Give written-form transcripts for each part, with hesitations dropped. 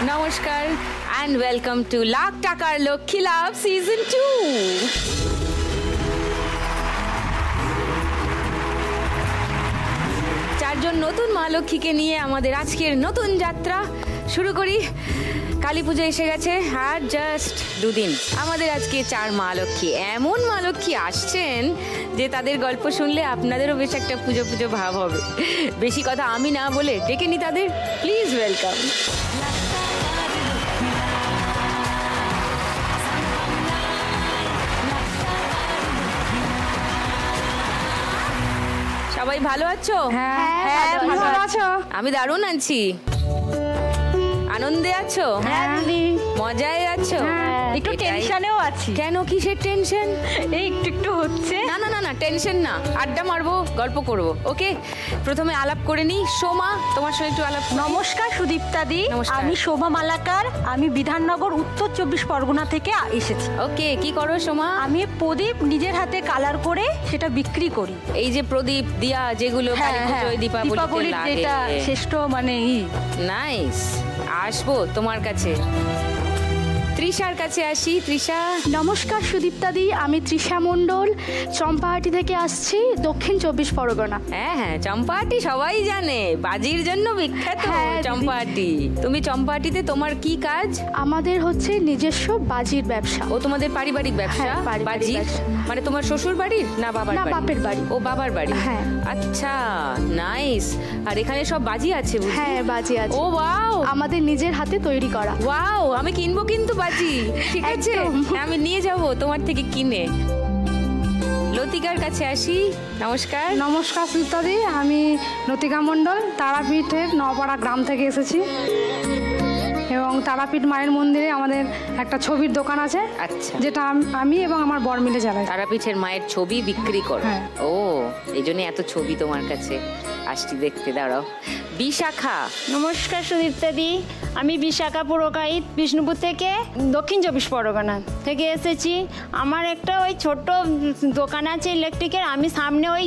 নমস্কার and welcome to lakh টাকার লক্ষ্মী লাভ season 2। চারজন নতুন মা লক্ষ্মীকে নিয়ে আমাদের আজকের নতুন যাত্রা শুরু করি। কালী পুজো এসে গেছে আর জাস্ট দুদিন। আমাদের আজকে 4 মা লক্ষ্মী, এমন মা লক্ষ্মী আসছেন যে তাদের গল্প শুনলে আপনাদেরও বেশ একটা পুজো পুজো ভাব হবে। বেশি কথা আমি না বলে ডেকে নি তাদের, প্লিজ ওয়েলকাম। সবাই ভালো আছো? হ্যাঁ, ভালো আছো? আমি দারুণ আছি। আনন্দে আছো? মজায় আছো? একটু টেনশনেও আছি। কেন, কিসের টেনশন? এই একটু হচ্ছে। না না না না, টেনশন না, আড্ডা মারবো, গল্প করব। ওকে, প্রথমে আলাপ করে নি। সোমা, তোমার সঙ্গে একটু আলাপ। নমস্কার সুদীপ্তাদি, নমস্কার। আমি শোভা মালাকার, আমি বিধাননগর উত্তর 24 পরগনা থেকে এসেছি। ওকে, কি করো সোমা? আমি প্রদীপ নিজের হাতে কালার করে সেটা বিক্রি করি। এই যে প্রদীপ দিয়া যেগুলো কালী পুজোয় দীপাবলিতে লাগে, যেটা শ্রেষ্ঠ মানে নাইস। আসবো তোমার কাছে। তৃষার কাছে আসি। তৃষা, নমস্কার সুদীপ্তাদি, আমি তৃষা মণ্ডল, চম্পাহাটি থেকে আসছি, দক্ষিণ 24 পরগনা। হ্যাঁ হ্যাঁ, চম্পাহাটি সবাই জানে, বাজির জন্য বিখ্যাত। চম্পাহাটি, তুমি চম্পাহাটিতে তোমার কি কাজ? আমাদের হচ্ছে নিজস্ব বাজির ব্যবসা। ও তোমাদের পারিবারিক ব্যবসা? বাজি মানে তোমার শ্বশুর বাড়ির না বাবার বাড়ি? বাপের বাড়ি। ও বাবার বাড়ি। হ্যাঁ। আচ্ছা, নাইস। আর এখানে সব বাজি আছে? হ্যাঁ, বাজি আছে। ও ওয়াও, আমাদের নিজের হাতে তৈরি করা। ওয়াও, আমি কিনবো কিন্তু বাজি। ঠিক আছে, আমি নিয়ে যাব তোমার থেকে কিনে। লতিকার কাছে আসি। নমস্কার। নমস্কার সুদীপ্তাদি, আমি লতিকা মণ্ডল, তারাপীঠের নপাড়া গ্রাম থেকে এসেছি এবং তারাপীঠ মায়ের মন্দিরে আমাদের একটা ছবির দোকান আছে। আচ্ছা, যেটা আমি এবং আমার বর মিলে চালাই। তারাপীঠের মায়ের ছবি বিক্রি করো? হ্যাঁ। ও, এই জন্য এত ছবি তোমার কাছে। আসছি দেখতে, দাঁড়াও। বিশাখা। নমস্কার সুদীপ্তাদি, আমি বিশাখা পুরকাইত, বিষ্ণুপুর থেকে দক্ষিণ 24 পরগনা থেকে এসেছি। আমার একটা ওই ছোট্ট দোকান আছে ইলেকট্রিকের, আমি সামনে ওই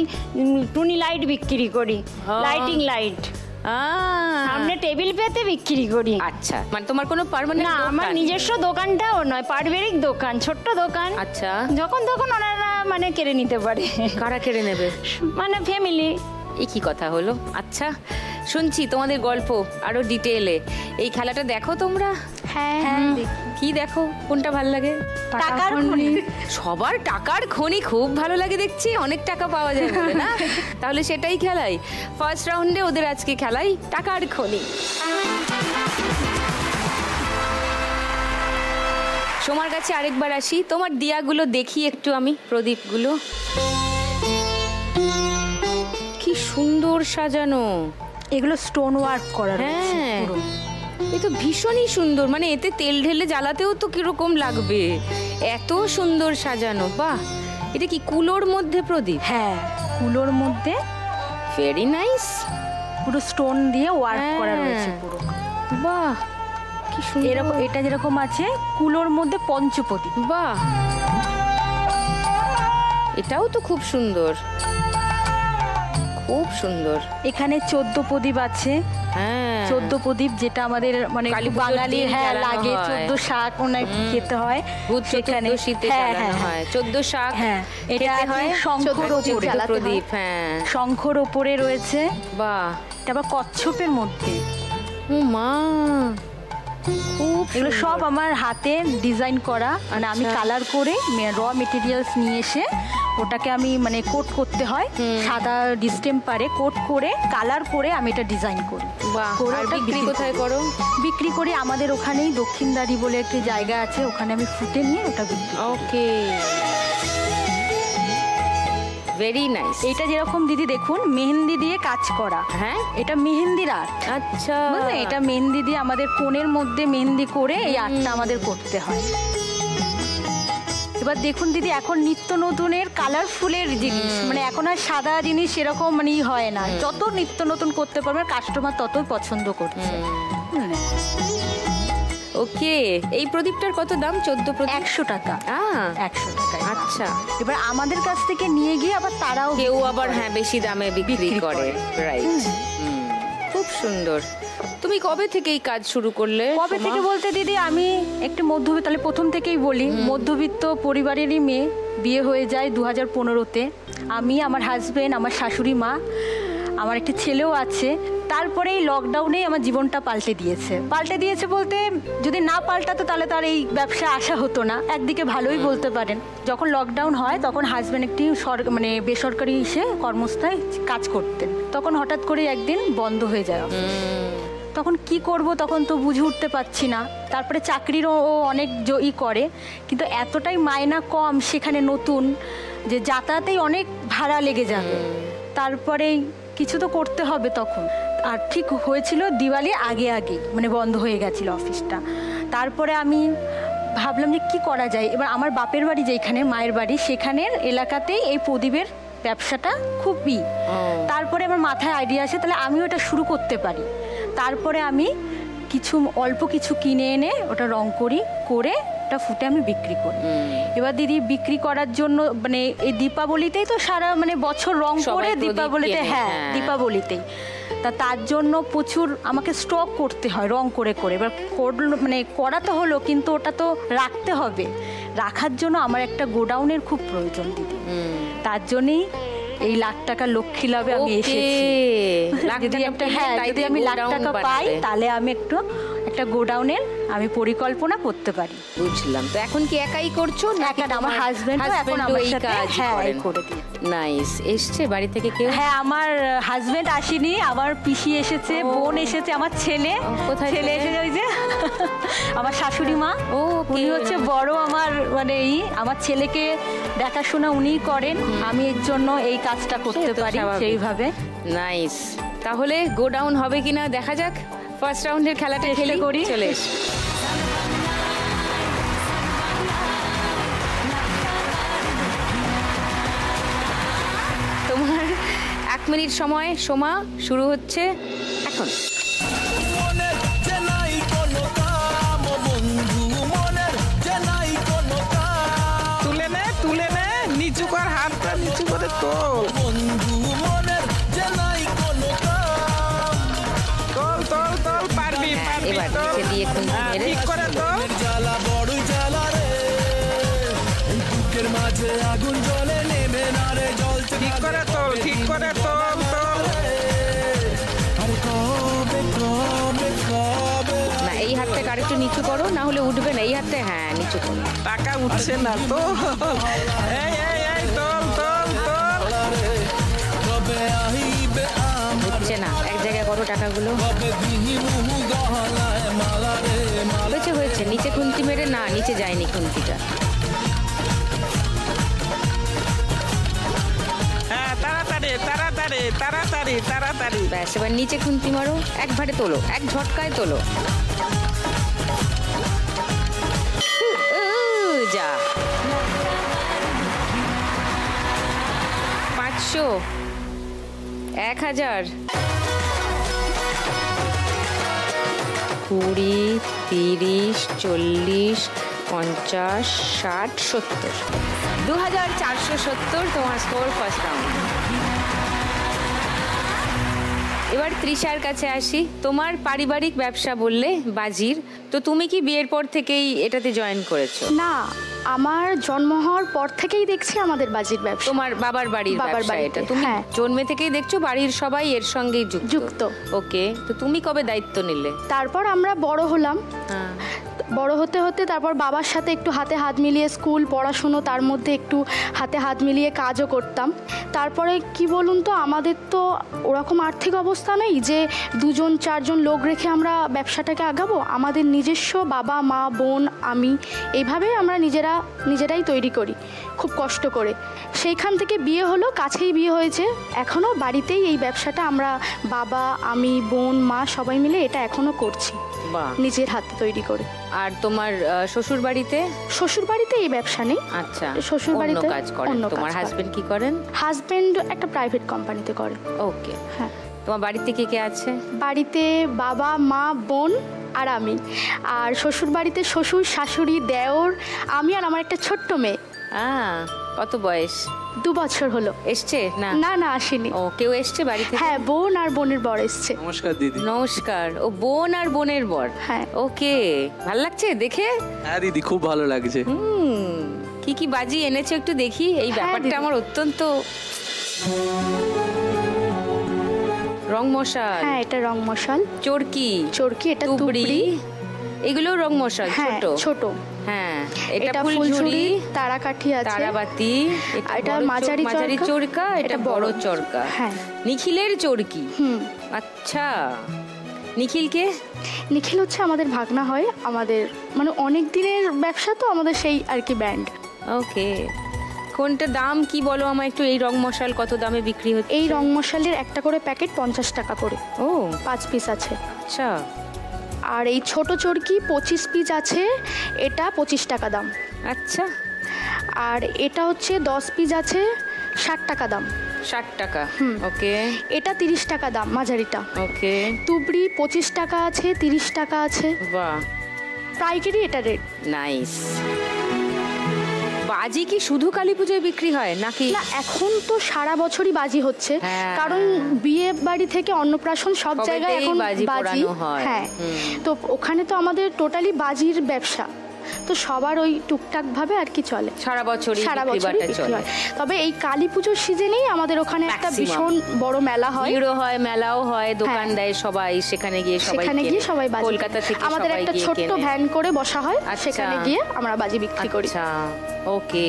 টুনি লাইট বিক্রি করি, লাইটিং লাইট। সামনে টেবিল পেতে বিক্রি করি। আচ্ছা, মানে তোমার কোনো পার্মানেন্ট? না, আমার নিজস্ব দোকানটাও নয়, পারিবারিক দোকান, ছোট্ট দোকান। আচ্ছা, যখন তখন ওনারা মানে কেড়ে নিতে পারে। কারা কেড়ে নেবে? মানে ফ্যামিলি। এই কি কথা হলো? আচ্ছা, শুনছি তোমাদের গল্প আরো ডিটেইলে। এই খেলাটা দেখো তোমরা? হ্যাঁ। কি দেখো, কোনটা ভালো লাগে? টাকার খনি। সবার টাকার খনি খুব ভালো লাগে দেখছি, অনেক টাকা পাওয়া যায় বলে না? তাহলে সেটাই খেলাই। ফার্স্ট রাউন্ডে ওদের আজকে খেলাই টাকার খনি। সোমার কাছে আরেকবার আসি। তোমার দিয়াগুলো দেখি একটু আমি, প্রদীপগুলো কি সুন্দর সাজানো। এগুলো স্টোন ওয়ার্ক করা। হ্যাঁ, এ তো ভীষণই সুন্দর। মানে এতে তেল ঢেলে জ্বালাতেও তো কিরকম লাগবে, এত সুন্দর সাজানো। বাহ, এটা কি কুলোর মধ্যে প্রদীপ? হ্যাঁ, কুলোর মধ্যে। Very nice. পুরো স্টোন দিয়ে ওয়ার্ক করা রয়েছে পুরো। বাহ, কি সুন্দর। এরকম এটা যেরকম আছে কুলোর মধ্যে পঞ্চপ্রদীপ। বাহ, এটাও তো খুব সুন্দর, খুব সুন্দর। এখানে 14 প্রদীপ আছে। হ্যাঁ, 14 প্রদীপ, যেটা আমাদের মানে বাঙালির লাগে। 14 শাক ওনার খেতে হয় সেখানে। 14 শাক। হ্যাঁ, এটা হয় শঙ্খর ওপরে প্রদীপ। হ্যাঁ, শঙ্খর ওপরে রয়েছে। বাহ, এটা আবার কচ্ছপের মধ্যে। ও মা, এগুলো সব আমার হাতে ডিজাইন করা। মানে আমি কালার করে র মেটেরিয়ালস নিয়ে এসে ওটাকে আমি মানে কোট করতে হয়, সাদা ডিস্টেম্পারে কোট করে কালার করে আমি এটা ডিজাইন করি। আর বিক্রি কোথায় করো? বিক্রি করি আমাদের ওখানেই দক্ষিণদারি বলে একটি জায়গা আছে, ওখানে আমি ফুটে নিয়ে ওটা বিক্রি। ওকে, ভেরি নাইস। এটা যেরকম দিদি দেখুন মেহেন্দি দিয়ে কাজ করা। হ্যাঁ, এটা মেহেন্দির আর্ট। আচ্ছা, এটা মেহেন্দি দিয়ে আমাদের কোণের মধ্যে মেহেন্দি করে এই আর্টটা আমাদের করতে হয়। এবার দেখুন দিদি, এখন নিত্য নতুনের কালারফুলের জিনিস, মানে এখন আর সাদা জিনিস সেরকম মানে হয় না। যত নিত্য নতুন করতে পারবে কাস্টমার ততই পছন্দ করছে। ওকে, এই প্রদীপটার কত দাম? 14 প্রদীপ 100 টাকা। 100 টাকা। আচ্ছা, এবার আমাদের কাছ থেকে নিয়ে গিয়ে আবার তারাও কেউ আবার হ্যাঁ বেশি দামে বিক্রি করে। রাইট, খুব খুব সুন্দর। তুমি কবে থেকে এই কাজ শুরু করলে? কবে থেকে বলতে দিদি, আমি একটু মধ্যবিত্ত, তাহলে প্রথম থেকেই বলি, মধ্যবিত্ত পরিবারেরই মেয়ে, বিয়ে হয়ে যায় 2015-তে। আমি, আমার হাজবেন্ড, আমার শাশুড়ি মা, আমার একটা ছেলেও আছে। তারপরে এই লকডাউনেই আমার জীবনটা পাল্টে দিয়েছে বলতে, যদি না পাল্টাতো তাহলে তার এই ব্যবসা আসা হতো না। একদিকে ভালোই বলতে পারেন। যখন লকডাউন হয় তখন হাজব্যান্ড একটি বেসরকারি কর্মস্থায় কাজ করতেন। তখন হঠাৎ করে একদিন বন্ধ হয়ে যায়। তখন কি করব, তখন তো বুঝে উঠতে পারছি না। তারপরে চাকরিরও অনেক করে, কিন্তু এতটাই মায়না কম সেখানে, নতুন, যে যাতায়াতেই অনেক ভাড়া লেগে যাবে। তারপরে কিছু তো করতে হবে তখন। আর ঠিক হয়েছিল দিওয়ালি আগে বন্ধ হয়ে গেছিল অফিসটা। তারপরে আমি ভাবলাম যে কি করা যায়। এবার আমার বাপের বাড়ি যেখানে, মায়ের বাড়ি, সেখানের এলাকাতেই এই প্রদীপের ব্যবসাটা খুবই। তারপরে আমার মাথায় আইডিয়া আসে, তাহলে আমিও এটা শুরু করতে পারি। তারপরে আমি অল্প কিছু কিনে এনে ওটা রং করে ফুটে আমি বিক্রি করি। এবার দিদি বিক্রি করার জন্য এই দীপাবলিতেই তো সারা বছর রং করে, দীপাবলিতে দীপাবলিতেই তার জন্য প্রচুর আমাকে স্টক করতে হয় রং করে। এবার করা তো হলো, কিন্তু ওটা তো রাখতে হবে। রাখার জন্য আমার একটা গোডাউনের খুব প্রয়োজন দিদি। তার জন্যই এই লাখ টাকা লক্ষ্মী লাভে আমি এসেছি। যদি আমি লাখ টাকা পাই তাহলে আমি একটা গোডাউনের আমি পরিকল্পনা করতে পারি। বুঝলাম। তো এখন কি একাই করছো না? আমার হাজবেন্ড এখন আমার সাথে করে দিই। নাইস। এসছে বাড়ি থেকে কেউ? হ্যাঁ, আমার হাজবেন্ড আসেনি, আমার পিসি এসেছে, বোন এসেছে, আমার ছেলে এসেছে, ওই যে আমার শাশুড়ি মা, উনি হচ্ছে বড় আমার আমার ছেলেকে দেখাশোনা উনিই করেন। আমি এর জন্য এই কাজটা করতে পারি সেইভাবে। নাইস। তাহলে গোডাউন হবে কিনা দেখা যাক। ফার্স্ট রাউন্ডের খেলাটা খেলে করি। চলে এস। তোমার 1 মিনিট সময় সোমা, শুরু হচ্ছে এখন। তুলে নে, নিচু কর, হাতটা নিচু করে তোল। পারবি। এবার নিচে দিয়ে খুন্তি মেরে ঠিক করে তোল। ঠিক করে তোল। না, এই হাতটাকে আরেকটু নিচু করো, না হলে উঠবে না। এই হাতটা নিচু করো। টাকা উঠছে না তো। এই তোল। উঠছে না, এক জায়গায় করো টাকাগুলো। হয়েছে। নিচে খুন্তি মেরে, না নিচে যায়নি খুন্তিটা। তাড়াতাড়ি। ব্যাস, এবার নিচে খুন্তি মারো, একবারে তোলো, এক ঝটকায় তোলো। যা 500, 1000, 20, 30, 40, 50, 60, 70, 2470 তোমার স্কোর ফার্স্ট রাউন্ড। এবার তৃষার কাছে আসি। তোমার পারিবারিক ব্যবসা বললে বাজির, তো তুমি কি বিয়ের পর থেকেই এটাতে জয়েন করেছো? না, আমার জন্ম হওয়ার পর থেকেই দেখছি আমাদের বাজির ব্যবসা। তোমার বাবার ব্যবসা এটা? তুমি জন্মে থেকেই দেখছো বাড়ির সবাই এর সঙ্গেই যুক্ত? ওকে। তো তুমি কবে দায়িত্ব নিলে? তারপর আমরা বড় হলাম। বড় হতে হতে তারপর বাবার সাথে একটু হাতে হাত মিলিয়ে স্কুল পড়াশুনো, তার মধ্যে একটু হাতে হাত মিলিয়ে কাজও করতাম। তারপরে কি বলুন তো, আমাদের তো ওরকম আর্থিক অবস্থা নেই যে 2-4জন লোক রেখে আমরা ব্যবসাটাকে আগাবো। আমাদের নিজস্ব বাবা, মা, বোন, আমি, এইভাবেই আমরা নিজেরাই তৈরি করি খুব কষ্ট করে। সেইখান থেকে বিয়ে হলো, কাছেই বিয়ে হয়েছে। এখনও বাড়িতেই এই ব্যবসাটা আমরা বাবা, আমি, বোন, মা সবাই মিলে এটা এখনও করছি নিজের হাতে তৈরি করে। আর তোমার শ্বশুর বাড়িতে? শ্বশুর বাড়িতে এই ব্যবসা নেই। আচ্ছা, শ্বশুর বাড়িতে কাজ করেন। তোমার হাজবেন্ড কি করেন? হাজবেন্ড একটা প্রাইভেট কোম্পানিতে করে। ওকে। হ্যাঁ। তোমার বাড়িতে কে আছে? বাড়িতে বাবা, মা, বোন আর আমি। আর শ্বশুর বাড়িতে শ্বশুর, শাশুড়ি, দেওর, আমি আর আমার একটা ছোট্ট মেয়ে। কত বয়স? 2 বছর হলো। এসছে না? না না আসেনি। ও কেউ এসছে বাড়িতে? হ্যাঁ, বোন আর বোনের বর এসছে। নমস্কার দিদি। নমস্কার। ও বোন আর বোনের বর? হ্যাঁ। ওকে, ভাল লাগছে দেখে? হ্যাঁ দিদি, খুব ভালো লাগছে। কি কি বাজি এনেছো একটু দেখি, এই ব্যাপারটা দিদি। আমার অত্যন্ত। রং মশাল? হ্যাঁ, এটা রং মশাল। চরকি? চরকি, এটা তুবড়ি, তুবড়ি। এগুলো রং মশাল? হ্যাঁ, ছোট ছোট। হ্যাঁ, এটা এটা ফুলঝুরি, ফুলঝুরি, তারাকাঠি আছে, তারাবাতি, এটা মাঝারি চরকা, এটা বড় চরকা। হ্যাঁ। নিখিলের চরকি? আচ্ছা, নিখিলকে? নিখিল হচ্ছে আমাদের ভাগনা হয়, আমাদের মানে অনেক দিনের ব্যবসা, তো আমাদের সেই আর কি ব্যান্ড। ওকে, কোনটা দাম কি বলো আমায় একটু, এই রং মশাল কত দামে বিক্রি হচ্ছে? এই রং মশালের একটা করে প্যাকেট 50 টাকা করে। ও 5 পিস আছে। আচ্ছা। আর এই ছোট চরকি 25 পিস আছে, এটা 25 টাকা দাম। আচ্ছা। আর এটা হচ্ছে 10 পিস আছে, 60 টাকা দাম। 60 টাকা। ওকে। এটা 30 টাকা দাম, মাঝারিটা। ওকে। তুবড়ি 25 টাকা আছে, 30 টাকা আছে। বাহ, পাইকারি এটা রেট। নাইস। বাজি কি শুধু কালী পুজোয় বিক্রি হয় নাকি? না, এখন তো সারা বছরই বাজি হচ্ছে, হ্যাঁ। কারণ বিয়ে বাড়ি থেকে অন্নপ্রাশন সব সবেতেই জায়গায় এখন বাজি বাজি পোড়ানো হয়। হ্যাঁ, তো ওখানে তো আমাদের টোটালি বাজির ব্যবসা, তো সবার ওই টুকটাক ভাবে আর কি চলে, সারা বছরই সারা বিক্রি বছরই বাটা বিক্রি চলে। হয়। তবে এই কালী পুজোর সিজনেই আমাদের ওখানে একটা Maximum। ভীষণ বড় মেলা হয়, ভিড়ও হয়, মেলাও হয়, দোকান দেয় সবাই, সেখানে গিয়ে সবাই সেখানে গিয়ে সবাই বাজি কলকাতা কেনে। থেকে আমাদের সবাই একটা গিয়ে ছোট্ট কেনে। ভ্যান করে বসা হয়, আচ্ছা। সেখানে গিয়ে আমরা বাজি বিক্রি করি। আচ্ছা, ওকে।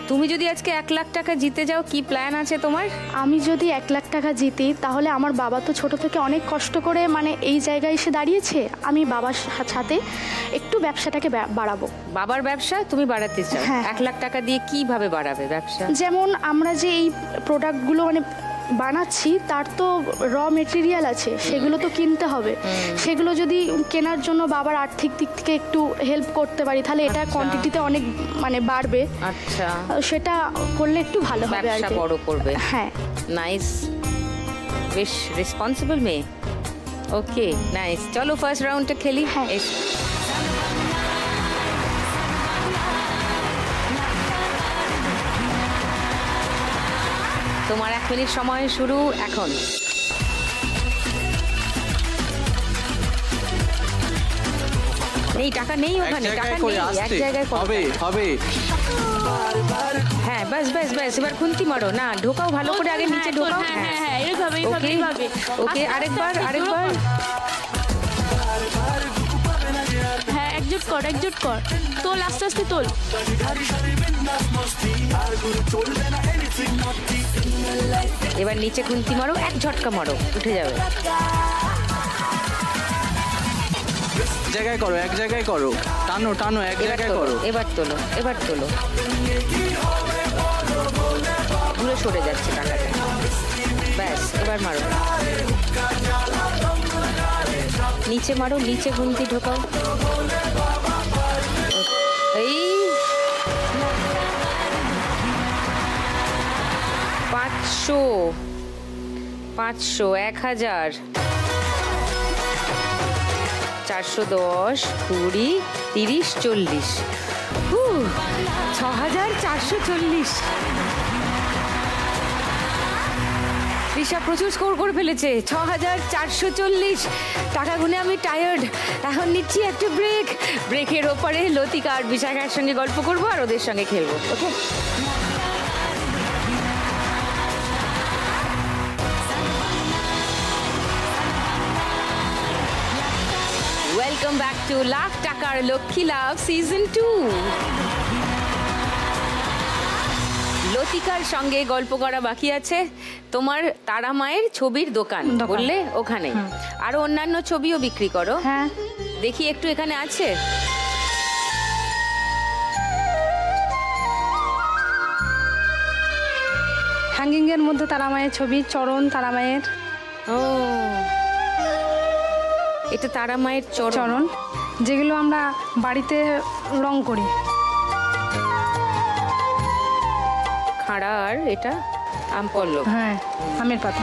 তুমি যদি আজকে 1 লাখ টাকা জিতে যাও, কি প্ল্যান আছে তোমার? আমি যদি 1 লাখ টাকা জিতি, তাহলে আমার বাবা তো ছোট থেকে অনেক কষ্ট করে মানে এই জায়গায় এসে দাঁড়িয়েছে, আমি বাবার সাথে একটু ব্যবসাটাকে বাড়াবো। বাবার ব্যবসা তুমি বাড়াতে চাও? হ্যাঁ। 1 লাখ টাকা দিয়ে কিভাবে বাড়াবে ব্যবসা? যেমন আমরা যে এই প্রোডাক্টগুলো মানে বানাচ্ছি, তার তো র মেটেরিয়াল আছে, সেগুলো তো কিনতে হবে। সেগুলো যদি কেনার জন্য বাবার আর্থিক দিক থেকে একটু হেল্প করতে পারি, তাহলে এটা কোয়ান্টিটিতে অনেক মানে বাড়বে। আচ্ছা, সেটা করলে একটু ভালো হবে আর ব্যবসা কি। বড় করবে। হ্যাঁ, নাইস, বেশ রেসপন্সিবল মেয়ে। ওকে, নাইস। চলো ফার্স্ট রাউন্ডটা খেলি। হ্যাঁ। তোমার 1 মিনিট সময় শুরু এখন। নেই টাকা, নেই ওখানে টাকা নেই, এক জায়গায় করো। হবে হবে। হ্যাঁ, ব্যাস ব্যাস ব্যাস, এবার খুন্তি মারো না, ঢোকাও ভালো করে, আগে নিচে ঢোকাও। ওকে ওকে, আরেকবার আরেকবার। হ্যাঁ, একজুট কর, তোল, আস্তে আস্তে তোল। এবার নিচে খুন্তি মারো, এক ঝটকা মারো, উঠে যাবে। জায়গায় করো, এক জায়গায় করো, টানো টানো, এক এবার জায়গায় তোলো, করো। এবার তোলো, এবার তোলো। দূরে সরে যাচ্ছে টাকাটা। ব্যাস, এবার মারো, নিচে মারো, নিচে খুন্তি ঢোকাও। এই 500, 500, 1000, 410, 20, 30, 40। 6440। ঋষা প্রচুর স্কোর করে ফেলেছে, 6440 টাকা গুনে আমি টায়ার্ড। এখন নিচ্ছি একটা ব্রেক। ব্রেকের ওপারে লতিকা আর বিশাখার সঙ্গে গল্প করবো আর ওদের সঙ্গে খেলবো। ওকে, ওয়েলকাম ব্যাক টু লাখ টাকার লক্ষ্মী লাভ সিজন 2। লতিকার সঙ্গে গল্প করা বাকি আছে। তোমার তারা মায়ের ছবির দোকান বললে, ওখানে আরো অন্যান্য ছবিও বিক্রি করো? হ্যাঁ, দেখি একটু, এখানে আছে? হ্যাঙ্গিং এর মধ্যে তারামায়ের ছবি, চরণ তারামায়ের। ও, এটা তারা মায়ের চরণ, যেগুলো আমরা বাড়িতে রং করি। খাড়া, আর এটা আম পল্লব। হ্যাঁ, আমের পাতা।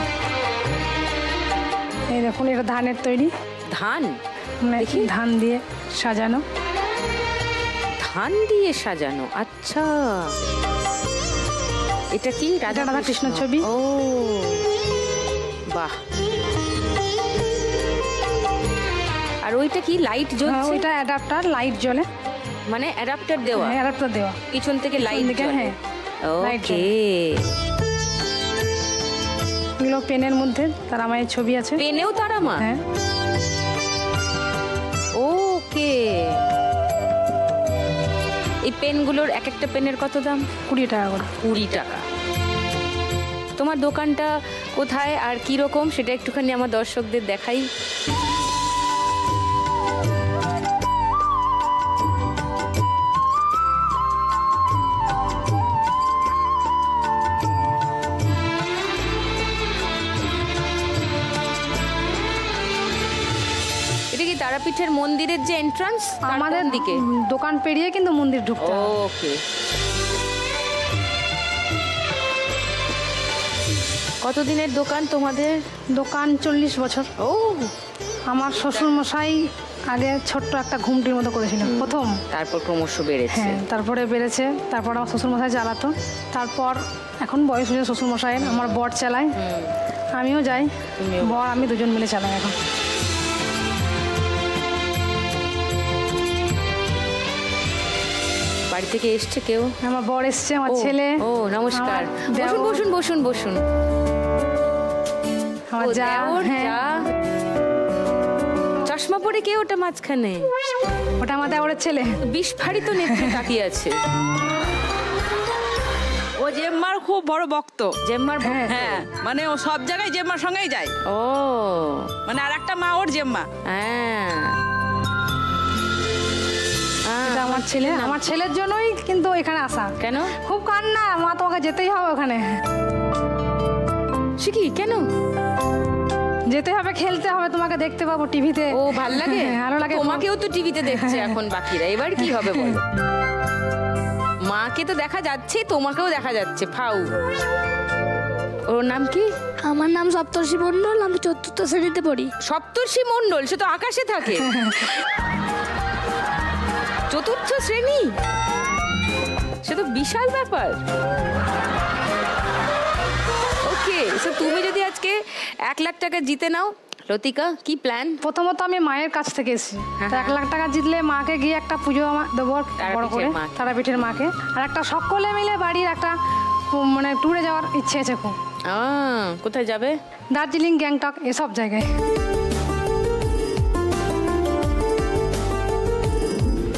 এই দেখুন, এটা ধানের তৈরি, ধান, দেখি ধান দিয়ে সাজানো। ধান দিয়ে সাজানো। আচ্ছা, এটা কি রাধা কৃষ্ণ ছবি। ও বাহ। আর ওইটা কি লাইট জ্বলছে? ওইটা অ্যাডাপ্টার, লাইট জ্বলে, মানে অ্যাডাপ্টার দেওয়া? অ্যাডাপ্টার দেওয়া, পিছন থেকে লাইট জ্বলে। হ্যাঁ ওকে। এগুলো পেনের মধ্যে তারা মায়ের ছবি আছে। পেনেও তারা মা? হ্যাঁ। ওকে। এই পেনগুলোর এক একটা পেনের কত দাম? 20 টাকা করে। 20 টাকা। তোমার দোকানটা কোথায় আর কি রকম সেটা একটুখানি আমার দর্শকদের দেখাই। এটা কি তারাপীঠের মন্দিরের যে এন্ট্রান্স? আমাদের দিকে দোকান পেরিয়ে কিন্তু মন্দির ঢুকতে হয়। ওকে। কতদিনের দোকান তোমাদের? দোকান 40 বছর। ও। আমার শ্বশুর মশাই আগে ছোট্ট একটা ঘুমটির মতো করেছিল প্রথম, তারপর ক্রমশ বেড়েছে। হ্যাঁ তারপরে বেড়েছে, তারপর আমার শ্বশুর মশাই চালাতো, তারপর এখন বয়স হয়েছে শ্বশুর মশাইয়ের, আমার বর চালায়, আমিও যাই, বর আমি দুজন মিলে চালাই এখন। বাড়ি থেকে এসছে কেউ? আমার বর এসছে, আমার ছেলে। ও নমস্কার। বসুন বসুন বসুন বসুন। আমার যা। হ্যাঁ। চশমা পরে কে ওটা মাঝখানে? ওটা আমার দেওরের ছেলে। বিস্ফারিত নেত্রে তাকিয়ে আছে। ও জেম্মার খুব বড় ভক্ত। জেম্মার? হ্যাঁ, মানে ও সব জায়গায় জেম্মার সঙ্গেই যায়। ও মানে আর একটা মা ওর জেম্মা। হ্যাঁ। এটা আমার ছেলে, আমার ছেলের জন্যই কিন্তু এখানে আসা। কেন? খুব কান্না, মা তোমাকে যেতেই হবে ওখানে। সে কি কেন? যেতে হবে, খেলতে হবে, তোমাকে দেখতে পাবো টিভিতে। ও ভালো লাগে? ভালো লাগে। তোমাকেও তো টিভিতে দেখছে এখন বাকিরা, এবার কি হবে বলো? মাকে তো দেখা যাচ্ছে, তোমাকেও দেখা যাচ্ছে। ফাউ। ওর নাম কি? আমার নাম সপ্তর্ষি মণ্ডল, আমি 4র্থ শ্রেণীতে পড়ি। সপ্তর্ষি মণ্ডল? সে তো আকাশে থাকে। 4র্থ শ্রেণী? সে তো বিশাল ব্যাপার। ওকে, তুমি যদি আজকে 1 লাখ টাকা জিতে নাও, লতিকা কি প্ল্যান? প্রথমত আমি মায়ের কাছ থেকে এসেছি, 1 লাখ টাকা জিতলে মাকে গিয়ে একটা পুজো দেবো বড় করে, তারাপীঠের মাকে। আর একটা সকলে মিলে বাড়ির একটা মানে ট্যুরে যাওয়ার ইচ্ছে আছে খুব। কোথায় যাবে? দার্জিলিং, গ্যাংটক, এসব জায়গায়।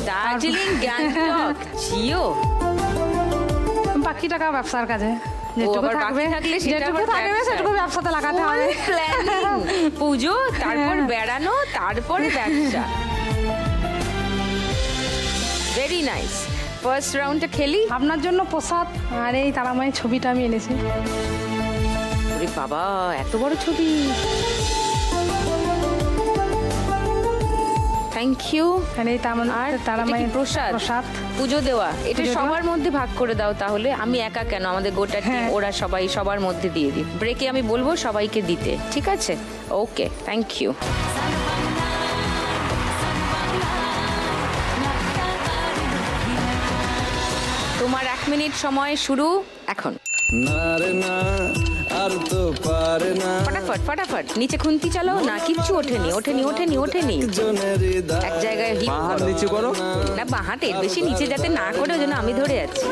দার্জিলিং, গ্যাংটক, জিও। বাকি টাকা ব্যবসার কাজে যেটুকু থাকবে, সেটুকু ব্যবসাতে লাগাতে হবে। পুজো, তারপর বেড়ানো, তারপরে ব্যবসা। Very nice. ফার্স্ট রাউন্ডটা খেলি। আপনার জন্য প্রসাদ আর এই তারামায়ের ছবিটা আমি এনেছি। ওরে বাবা, এত বড় ছবি। Thank you. আর তারামায়ের প্রসাদ পুজো দেওয়া, এটা সবার মধ্যে ভাগ করে দাও তাহলে। আমি একা কেন, আমাদের গোটা টিম, ওরা সবাই সবার মধ্যে দিয়ে দিই। ব্রেকে আমি বলবো সবাইকে দিতে, ঠিক আছে? ওকে, থ্যাংক ইউ। তোমার 1 মিনিট সময় শুরু এখন। ফটাফট ফটাফট। নিচে খুন্তি চালাও না, কিচ্ছু ওঠেনি ওঠেনি ওঠেনি ওঠেনি। এক জায়গায় নিচে করো না, বাঁ হাত এর বেশি নিচে যাতে না করে, ওই জন্য আমি ধরে যাচ্ছি।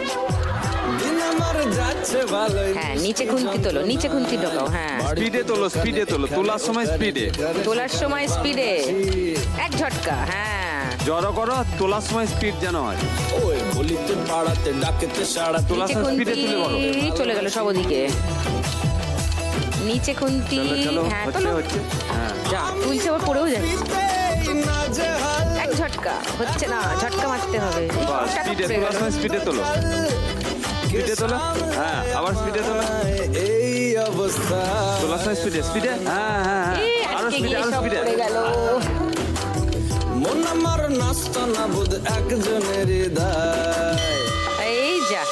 হ্যাঁ, নিচে খুন্তি তোলো, নিচে খুন্তি ঢোকাও। হ্যাঁ, স্পিডে তোলো, স্পিডে তোলো, তোলার সময় স্পিডে, তোলার সময় স্পিডে। এক ঝটকা। হ্যাঁ, জড়ো করো, তোলার সময় স্পিড যেন হয়। নিচে খুন্তি চলে গেল সব ওদিকে। নিচে খুন্তি। হ্যাঁ, তোলো। যা তুলছে, ওর পড়েও যাচ্ছে। এক ঝটকা হচ্ছে না, ঝটকা মারতে হবে। স্পিডে তোলার সময় স্পিডে তোলো, স্পিডে তোলো। হ্যাঁ, আবার স্পিডে তোলো। এই অবস্থা, তোলার সময় স্পিডে, স্পিডে। হ্যাঁ হ্যাঁ হ্যাঁ, আরো স্পিডে, আরো স্পিডে। গেল। এই যা।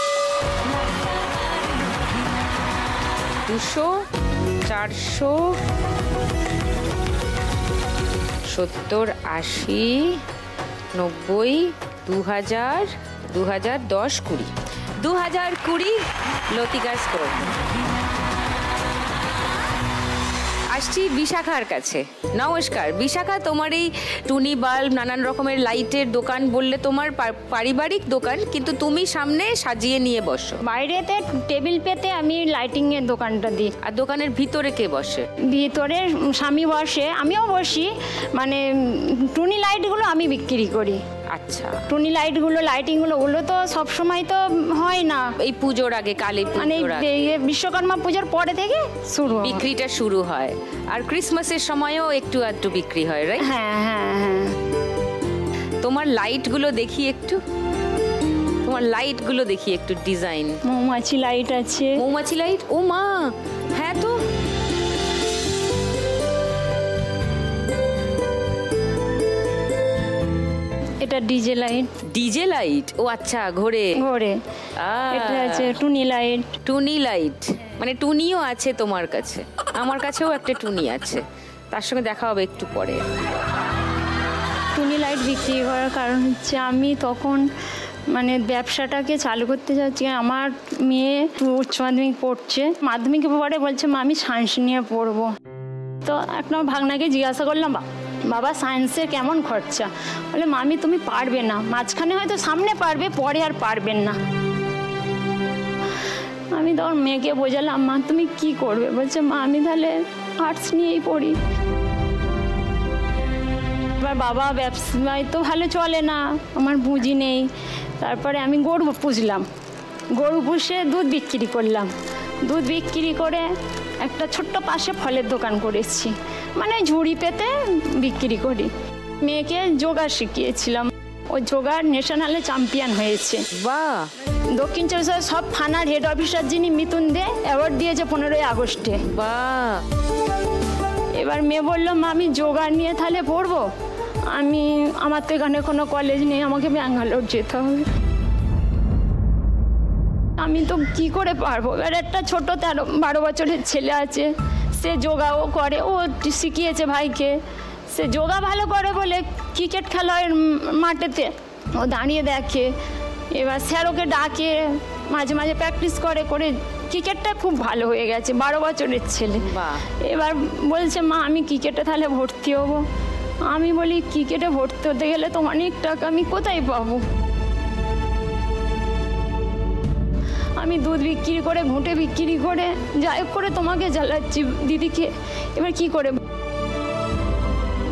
200, 400, 70, 80, 90, 2000, 2000, 10, 20। 2020 লতিকার স্কোর। আসছি বিশাখার কাছে। নমস্কার বিশাখা, তোমার এই টুনি বাল্ব, নানান রকমের লাইটের দোকান বললে তোমার পারিবারিক দোকান, কিন্তু তুমি সামনে সাজিয়ে নিয়ে বসো। বাইরেতে টেবিল পেতে আমি লাইটিং এর দোকানটা দিই। আর দোকানের ভিতরে কে বসে? ভিতরে স্বামী বসে, আমিও বসি। মানে টুনি লাইটগুলো আমি বিক্রি করি। আচ্ছা, টুনি লাইটগুলো, লাইটিংগুলো, ওগুলো তো সবসময় তো হয় না। এই পুজোর আগে, কালী মানে পুজোর আগে, বিশ্বকর্মা পুজোর পরে থেকে শুরু হয়। বিক্রিটা শুরু হয়। আর ক্রিসমাসের সময়ও একটু আধটু বিক্রি হয়, রাইট? হ্যাঁ হ্যাঁ হ্যাঁ। তোমার লাইটগুলো দেখি একটু, তোমার লাইটগুলো দেখি একটু, ডিজাইন। মৌমাছি লাইট আছে। মৌমাছি লাইট, ও মা, হ্যাঁ তো। এটা ডিজে লাইট। ডিজে লাইট, ও আচ্ছা, ঘোরে ঘোরে। এটা আছে টুনি লাইট। টুনি লাইট, মানে টুনিও আছে তোমার কাছে? আমার কাছেও একটা টুনি আছে, তার সঙ্গে দেখা হবে একটু পরে। টুনি লাইট বিক্রি করার কারণ হচ্ছে আমি তখন মানে ব্যবসাটাকে চালু করতে চাচ্ছি। আমার মেয়ে উচ্চ মাধ্যমিক পড়ছে, মাধ্যমিক পরে বলছে মা আমি সায়েন্স নিয়ে পড়বো। তো একটা ভাগনাকে জিজ্ঞাসা করলাম, বাবা সায়েন্সের কেমন খরচা? বলে মামি তুমি পারবে না, মাঝখানে হয়তো সামনে পারবে, পরে আর পারবেন না। আমি তখন মেয়েকে বোঝালাম, মা তুমি কি করবে? বলছে মা আমি তাহলে আর্টস নিয়েই পড়ি। এবার বাবা ব্যবসায় তো ভালো চলে না, আমার পুঁজি নেই। তারপরে আমি গরু পুষলাম, গরু পুষে দুধ বিক্রি করলাম। দুধ বিক্রি করে একটা ছোট্ট পাশে ফলের দোকান করেছি, মানে ঝুড়ি পেতে বিক্রি করি। মেয়েকে যোগা শিখিয়েছিলাম, ও যোগা ন্যাশনালে চ্যাম্পিয়ন হয়েছে। বাহ! দক্ষিণ চব্বিশ পরগনার সব থানার হেড অফিসার যিনি মিতুন দে অ্যাওয়ার্ড দিয়েছে 15ই আগস্টে। বাহ! এবার মেয়ে বললো মা আমি যোগা নিয়ে তাহলে পড়বো। আমার তো এখানে কোনো কলেজ নেই, আমাকে ব্যাঙ্গালোর যেতে হবে। আমি তো কি করে পারবো? এবার একটা ছোট 13-12 বছরের ছেলে আছে, সে যোগাও করে, ও শিখিয়েছে ভাইকে। সে যোগা ভালো করে বলে ক্রিকেট খেলা হয় মাঠেতে, ও দাঁড়িয়ে দেখে। এবার স্যার ওকে ডাকে, মাঝে মাঝে প্র্যাকটিস করে করে ক্রিকেটটা খুব ভালো হয়ে গেছে। 12 বছরের ছেলে। এবার বলছে মা আমি ক্রিকেটে তাহলে ভর্তি হবো। আমি বলি ক্রিকেটে ভর্তি হতে গেলে তো অনেক টাকা, আমি কোথায় পাবো? আমি দুধ বিক্রি করে, ঘুঁটে বিক্রি করে, যাই হোক করে তোমাকে জ্বালাচ্ছি দিদিকে। এবার কি করে?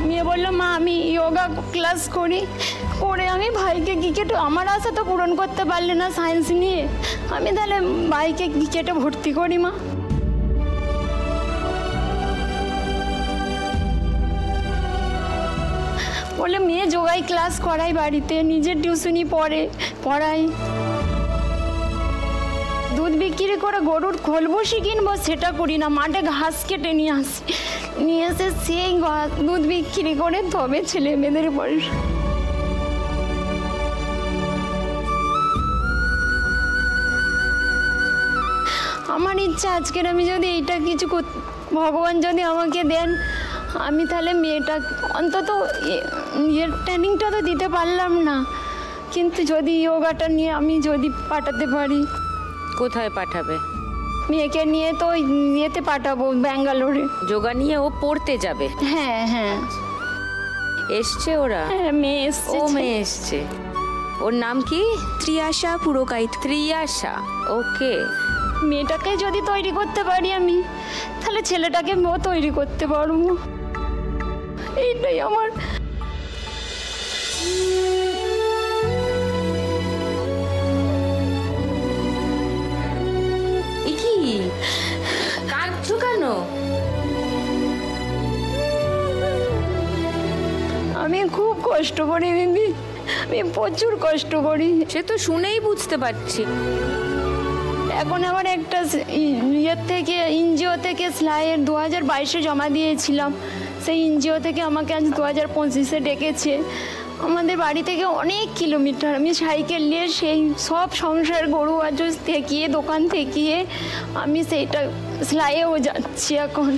মেয়ে বললো মা আমি যোগা ক্লাস করি, করে আমি ভাইকে ক্রিকেট, আমার আশা তো পূরণ করতে পারলে না সায়েন্স নিয়ে, আমি তাহলে ভাইকে ক্রিকেটে ভর্তি করি মা। বলে মেয়ে যোগাই ক্লাস করাই বাড়িতে, নিজের টিউশনি পড়াই। দুধ বিক্রি করে গরুর খোল বসি কিনবো সেটা করি না, মাঠে ঘাস কেটে নিয়ে আসি, নিয়ে এসে সেই দুধ বিক্রি করে তবে ছেলে মেয়েদের পয়সা। আমার ইচ্ছা আজকের আমি যদি এইটা কিছু ভগবান যদি আমাকে দেন, আমি তাহলে মেয়েটা অন্তত ইয়ের ট্রেনিংটা তো দিতে পারলাম না, কিন্তু যদি যোগাটা নিয়ে আমি যদি পাঠাতে পারি। কোথায় পাঠাবে? মেয়েকে নিয়ে তো ইয়েতে পাঠাবো, ব্যাঙ্গালোরে। যোগা নিয়ে ও পড়তে যাবে? হ্যাঁ হ্যাঁ। এসছে ওরা? হ্যাঁ মেয়ে এসছে। ও মেয়ে এসছে। ওর নাম কি? ত্রিয়াশা পুরকাইত। ত্রিয়াশা, ওকে। মেয়েটাকে যদি তৈরি করতে পারি আমি, তাহলে ছেলেটাকে তৈরি করতে পারবো। এইটাই আমার। কি কাঁদছো কেন? আমি খুব কষ্ট করি দিদি, আমি প্রচুর কষ্ট করি। সে তো শুনেই বুঝতে পারছি। এখন আমার একটা ইয়ের থেকে, এনজিও থেকে সেলাইয়ের 2022-এ জমা দিয়েছিলাম। সেই এনজিও থেকে আমাকে আজ 2025-এ ডেকেছে। আমাদের বাড়ি থেকে অনেক কিলোমিটার, আমি সাইকেল নিয়ে সেই সব সংসার গরু আজ থেকিয়ে, দোকান থেকিয়ে আমি সেইটা সেলাইয়েও যাচ্ছি এখন।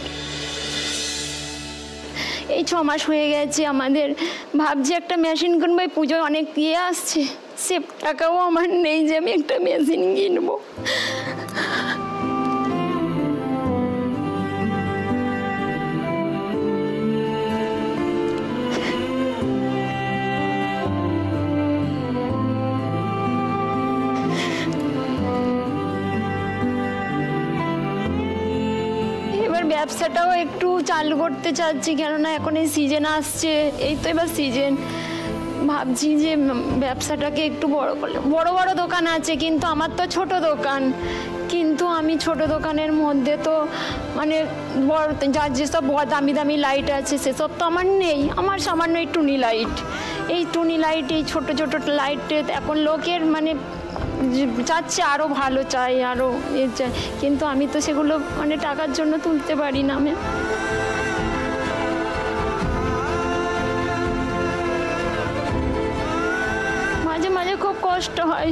এই 6 মাস হয়ে গেছে আমাদের। ভাবছি একটা মেশিন কিনবো, পুজোয় অনেক আসছে, সেভ টাকাও আমার নেই যে আমি একটা মেশিন কিনবো। ব্যবসাটাও একটু চালু করতে চাচ্ছি, কেননা এখন এই সিজন আসছে, এই তো এবার সিজন। ভাবছি যে ব্যবসাটাকে একটু বড় করলে, বড় বড় দোকান আছে কিন্তু আমার তো ছোট দোকান, কিন্তু আমি ছোট দোকানের মধ্যে তো মানে বড় যার যেসব দামি দামি লাইট আছে সেসব তো আমার নেই। আমার সামান্য এই টুনি লাইট, এই টুনি লাইট, এই ছোট ছোট লাইটে এখন লোকের মানে চাচ্ছে আরও ভালো চাই, আরও এ চাই, কিন্তু আমি তো সেগুলো মানে টাকার জন্য তুলতে পারি না। আমি মাঝে মাঝে খুব কষ্ট হয়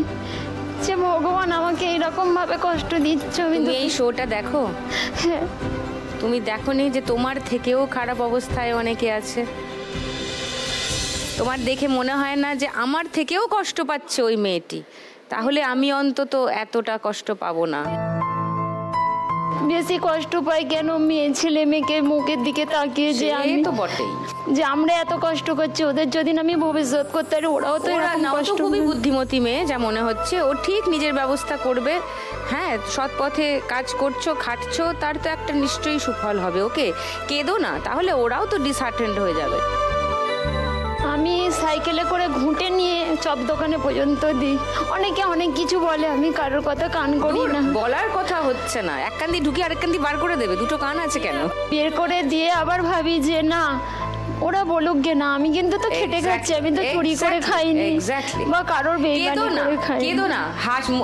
যে ভগবান আমাকে এইরকমভাবে কষ্ট দিচ্ছ। তুমি এই শোটা দেখো? হ্যাঁ। তুমি দেখোনি যে তোমার থেকেও খারাপ অবস্থায় অনেকে আছে? তোমার দেখে মনে হয় না যে আমার থেকেও কষ্ট পাচ্ছে ওই মেয়েটি? তাহলে আমি অন্তত এতটা কষ্ট পাবো না। বেশি কষ্ট পাই কেন? মেয়ে ছেলে মেয়েকে মুখের দিকে তাকিয়ে যে আমি তো বটেই, যে আমরা এত কষ্ট করছি, ওদের যদি আমি ভবিষ্যৎ করতে পারি, ওরাও তো এরকম কষ্ট। খুবই বুদ্ধিমতী মেয়ে যা মনে হচ্ছে, ও ঠিক নিজের ব্যবস্থা করবে। হ্যাঁ, সৎ পথে কাজ করছো, খাটছো, তার তো একটা নিশ্চয়ই সুফল হবে। ওকে কেঁদো না, তাহলে ওরাও তো ডিসহার্টেন্ড হয়ে যাবে। আমি সাইকেলে করে ঘুঁটে নিয়ে চপ দোকানে পর্যন্ত দিই। অনেকে অনেক কিছু বলে, আমি কারোর কথা কান করি না। বলার কথা হচ্ছে না, এক কান দিয়ে ঢুকিয়ে আরেক কান দিয়ে বার করে দেবে, দুটো কান আছে কেন? বের করে দিয়ে আবার ভাবি যে না ওরা বলুক গে না, আমি কিন্তু তো খেটে খাচ্ছি, আমি তো চুরি করে খাইনি বা কারোর বেইমানি করে খাইনি। কেঁদো না,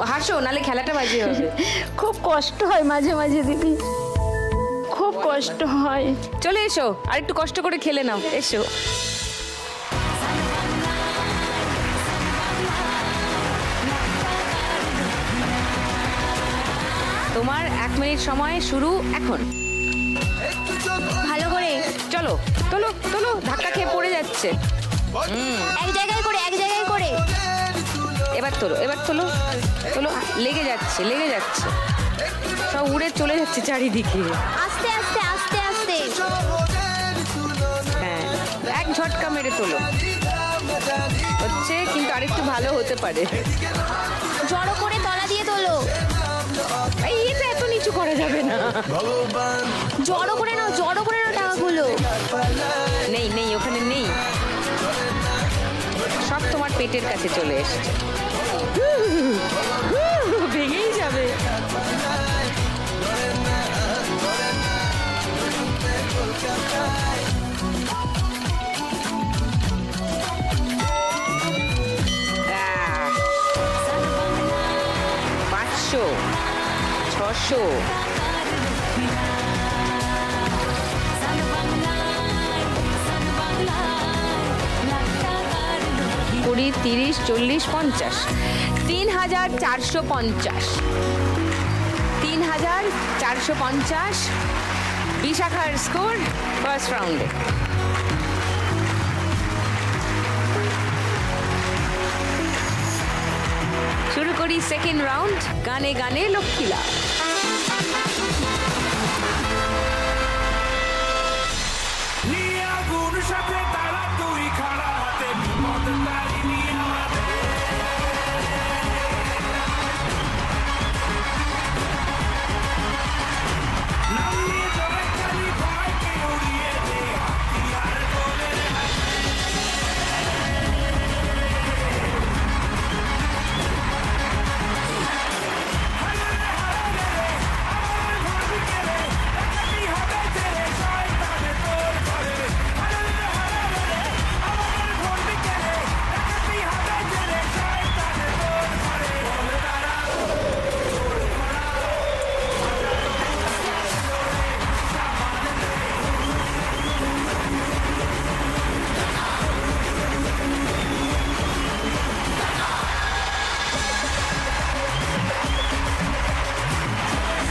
হাসো, নালে খেলাটা বাজে হবে। খুব কষ্ট হয় মাঝে মাঝে দিদি, খুব কষ্ট হয়। চলে এসো, আর একটু কষ্ট করে খেলে নাও, এসো। তোমার 1 মিনিট সময় শুরু এখন। ভালো করে চলো, তোলো তোলো, ধাক্কা খেয়ে পড়ে যাচ্ছে। এক জায়গায় করে, এক জায়গায় করে। এবার তোলো, এবার তোলো তোলো, লেগে যাচ্ছে, লেগে যাচ্ছে, সব উড়ে চলে যাচ্ছে চারিদিকে। আস্তে আস্তে আস্তে আস্তে। হ্যাঁ, এক ঝটকা মেরে তোলো, হচ্ছে কিন্তু আরেকটু ভালো হতে পারে। জড়ো করে তলা দিয়ে তোলো। এইটা এত নিচু করা যাবে না। জড়ো করে নাও, জড়ো করে নাও টাকাগুলো। নেই নেই, ওখানে নেই, সব তোমার পেটের কাছে চলে এসছে, ভেঙেই যাবে। $500, $600, 20, 30, 40, 50, 3,450, 3,450 বিশাখার স্কোর ফার্স্ট রাউন্ডে। শুরু করি সেকেন্ড রাউন্ড, গানে গানে লক্ষ্মীলা।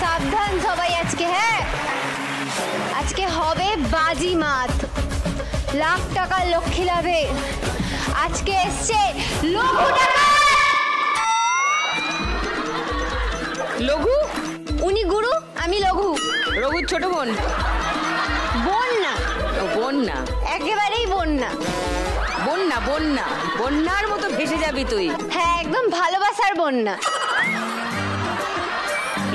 সাবধান সবাই আজকে। হ্যাঁ, আজকে হবে বাজিমাত, লাখ টাকা লক্ষ্মী লাভে। আজকে এসছে লক্ষ টাকা। লঘু? উনি গুরু, আমি লঘু। রঘুর ছোট বোন? বোন না। ও বোন না, একেবারেই বোন না। বোন না, বোন না, বন্যার মতো ভেসে যাবি তুই। হ্যাঁ, একদম ভালোবাসার বোন না।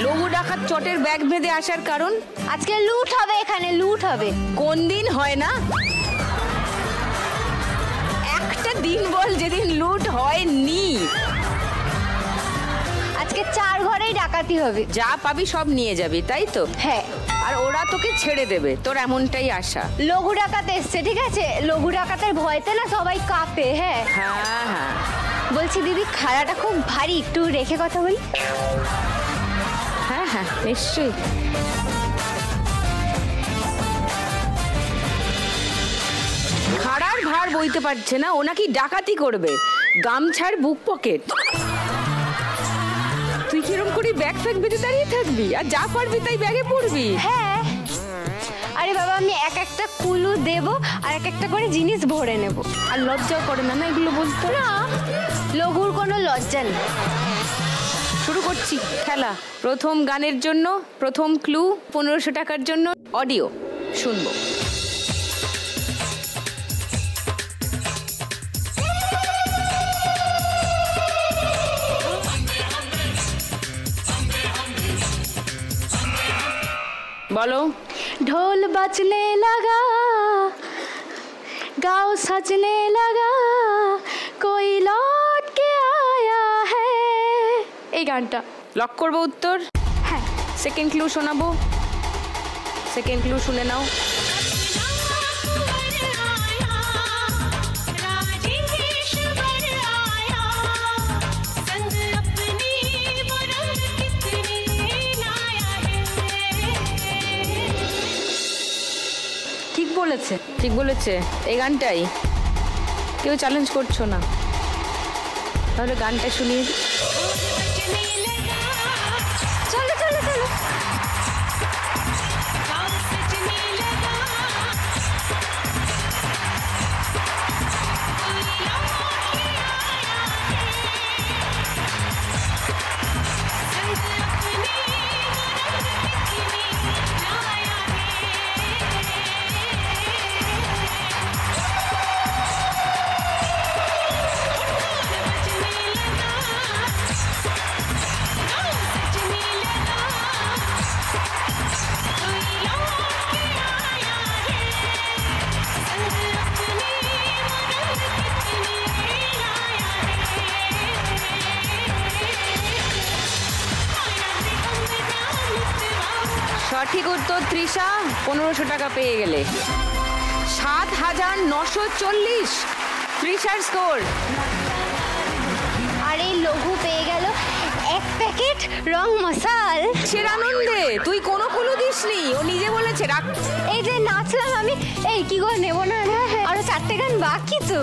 লঘু ডাকাত চটের ব্যাগ বেঁধে আসার কারণ? আজকে লুট হবে, এখানে লুট হবে। কোন দিন হয় না? একটা দিন বল যেদিন লুট হয়নি। আজকে 4 ঘরেই ডাকাতি হবে। যা পাবি সব নিয়ে যাবি, তাই তো? হ্যাঁ। আর ওরা তোকে ছেড়ে দেবে, তোর এমনটাই আশা। লঘু ডাকাত এসছে, ঠিক আছে? লঘু ডাকাতের ভয়তে না সবাই কাঁপে। হ্যাঁ হ্যাঁ হ্যাঁ। বলছি দিদি, খাড়াটা খুব ভারী, একটু রেখে কথা বলি। হ্যাঁ হ্যাঁ, নিশ্চয়ই। খাড়ার ভার বইতে পারছে না, ও নাকি ডাকাতি করবে। গামছার বুক পকেট। তুই কিরম করে ব্যাগ ফ্যাগ বেঁধে দাঁড়িয়ে থাকবি আর যা পারবি তাই ব্যাগে পড়বি? হ্যাঁ। আরে বাবা, আমি এক একটা কুলু দেব আর এক একটা করে জিনিস ভরে নেব। আর লজ্জাও করে না না এগুলো বলতো? না, লঘুর কোনো লজ্জা নেই। শুরু করছি খেলা। প্রথম গানের জন্য প্রথম ক্লু 1500 টাকার জন্য অডিও শুনবো। বলো। ढोल बजने लगा, गाँव सजने लगा, कोई लौट के आया है। এই গানটা লক করবো উত্তর? হ্যাঁ। সেকেন্ড ক্লু শোনাবো, সেকেন্ড ক্লু শুনে নাও। ঠিক বলেছে, ঠিক বলেছে। এই গানটাই কেউ চ্যালেঞ্জ করছো না, তাহলে গানটা শুনিয়ে দিই। চলো চলো চলো। সঠিক উত্তর তৃষা, 1500 টাকা পেয়ে গেলে। 7940 তৃষার স্কোর। আর এই লঘু পেয়ে গেল 1 প্যাকেট রং মশাল। সে আনন্দে তুই কোনো কুলু দিসনি, ও নিজে বলেছে রাখ। এই যে নাচলাম আমি, এই কি গো নেবো না? আরো 4টে গান বাকি তো।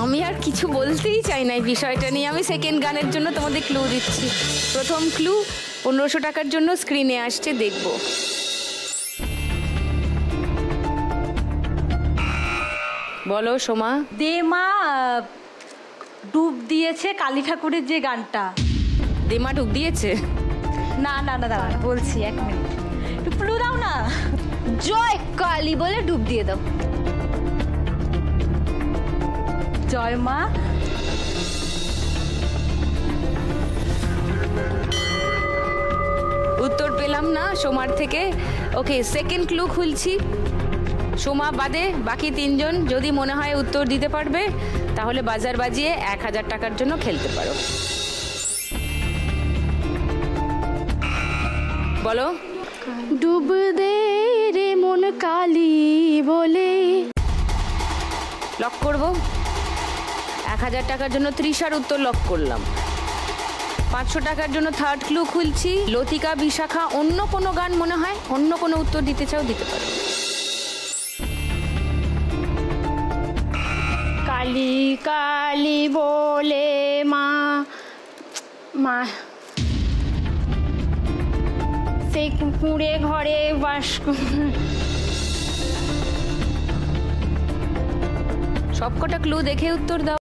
আমি আর কিছু বলতেই চাই না এই বিষয়টা নিয়ে। আমি সেকেন্ড গানের জন্য তোমাদের ক্লু দিচ্ছি। প্রথম ক্লু 1500 টাকার জন্য স্ক্রিনে আসছে, দেখব। বলো সোমা। দে মা ডুব দিয়েছে, কালী ঠাকুরের যে গানটা। দেমা ডুব দিয়েছে? না না না, দাঁড়া বলছি, 1 মিনিট, একটু ক্লু দাও না। জয় কালী বলে ডুব দিয়ে দাও। জয় মা। উত্তর পেলাম না সোমার থেকে। ওকে, সেকেন্ড ক্লু খুলছি। সোমা বাদে বাকি 3 জন যদি মনে হয় উত্তর দিতে পারবে তাহলে বাজার বাজিয়ে 1000 টাকার জন্য খেলতে পারো। বলো। ডুব দে রে মন কালী বলে। লক করবো। 1000 টাকার জন্য তৃষার উত্তর লক করলাম। 500 টাকার জন্য থার্ড ক্লু খুলছি। লতিকা, বিশাখা, অন্য কোনো গান মনে হয়, অন্য কোনো উত্তর দিতে চাও দিতে পারো। কালী কালী বলে মা মা সেই কুঁড়ে ঘরে বাস। সবকটা ক্লু দেখে উত্তর দাও।